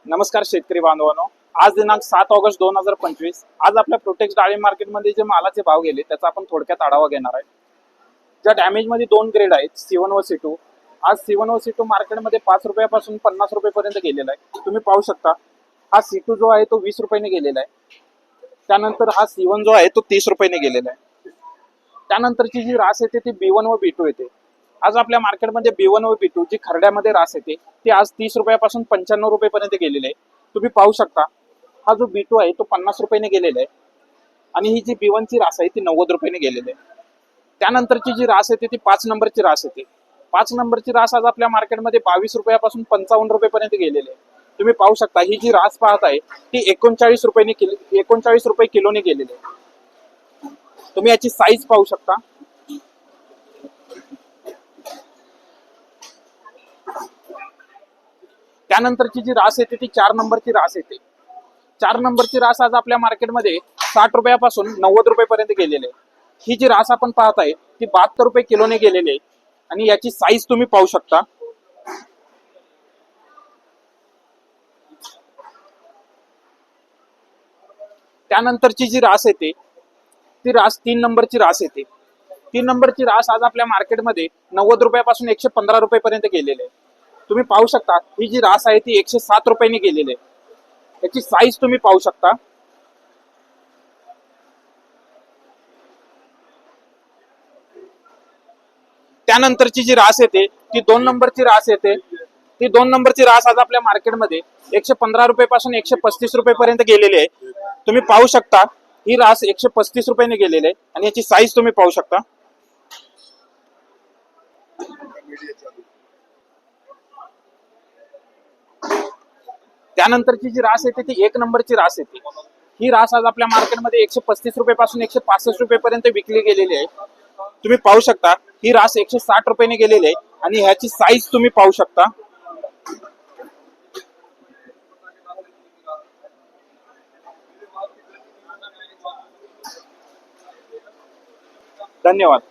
नमस्कार शेतकरी बांधवांनो, आज दिनांक 7 ऑगस्ट 2025। आज आपल्या प्रोटेक्स डाळिंब मार्केटमध्ये जे मालाचे भाव गेले त्याचा आपण थोडक्यात आढावा घेणार आहे। ज्या डॅमेज मध्ये दोन ग्रेड आहेत, C1 व C2। आज C1 व C2 मार्केटमध्ये 5 रुपयापासून 50 रुपयेपर्यंत गेलेला आहे। तुम्ही पाहू शकता, हा C2 जो आहे तो 20 रुपयाने गेलेला आहे। त्यानंतर हा C1 जो आहे तो 30 रुपयाने गेलेला आहे। त्यानंतरची जी रास येते ती B1 व B2 येते। आज आपल्या मार्केटमध्ये B1 व B2 जी खरड्यामध्ये रास येते ती आज 30 रुपयापासून 95 रुपयेपर्यंत गेलेली आहे। तुम्ही पाहू शकता, हा जो B2 आहे तो 50 रुपयाने गेलेला आहे आणि ही जी B1 ची रास आहे ती 90 रुपयाने गेलेली आहे। त्यानंतरची जी रास येते ती 5 नंबरची रास येते। 5 नंबरची रास आज आपल्या मार्केटमध्ये 22 रुपयापासून 55 रुपयेपर्यंत गेलेली आहे। तुम्ही पाहू शकता, ही जी रास पाहत आहे ती 39 रुपये किलोने गेलेली आहे। तुम्ही याची साईज पाहू शकता। त्यानंतरची जी रास येते ती 4 नंबरची रास येते। 4 नंबरची रास आज आपल्या मार्केटमध्ये 60 रुपयापासून 90 रुपयेपर्यंत गेलेली आहे। ही जी रास आपण पाहत आहे ती 72 रुपये किलोने गेलेली आहे आणि याची साईज तुम्ही पाहू शकता। त्यानंतरची जी रास येते ती रास 3 नंबरची रास येते। 3 नंबरची रास आज आपल्या मार्केटमध्ये 90 रुपयापासून 115 रुपयेपर्यंत गेलेली आहे। तुम्ही पाहू शकता, ही जी रास आहे ती 107 रुपयांनी गेलेली आहे। याची साईज तुम्ही पाहू शकता। त्यानंतरची जी रास येते ती 2 नंबरची रास येते। ती 2 नंबरची रास आज आपल्या मार्केटमध्ये 115 रुपयापासून 135 रुपयेपर्यंत गेलेली आहे। तुम्ही पाहू शकता, ही रास 135 रुपयाने गेलेली आहे आणि याची साईज तुम्ही पाहू शकता। त्यानंतरची जी रास येते ती 1 नंबरची रास येते। ही रास आज आपल्या मार्केटमध्ये 135 रुपयापासून 165 रुपयेपर्यंत विकली गेलेली आहे। तुम्ही पाहू शकता, ही रास 160 रुपयाने गेलेली आहे आणि ह्याची साईज तुम्ही पाहू शकता। धन्यवाद।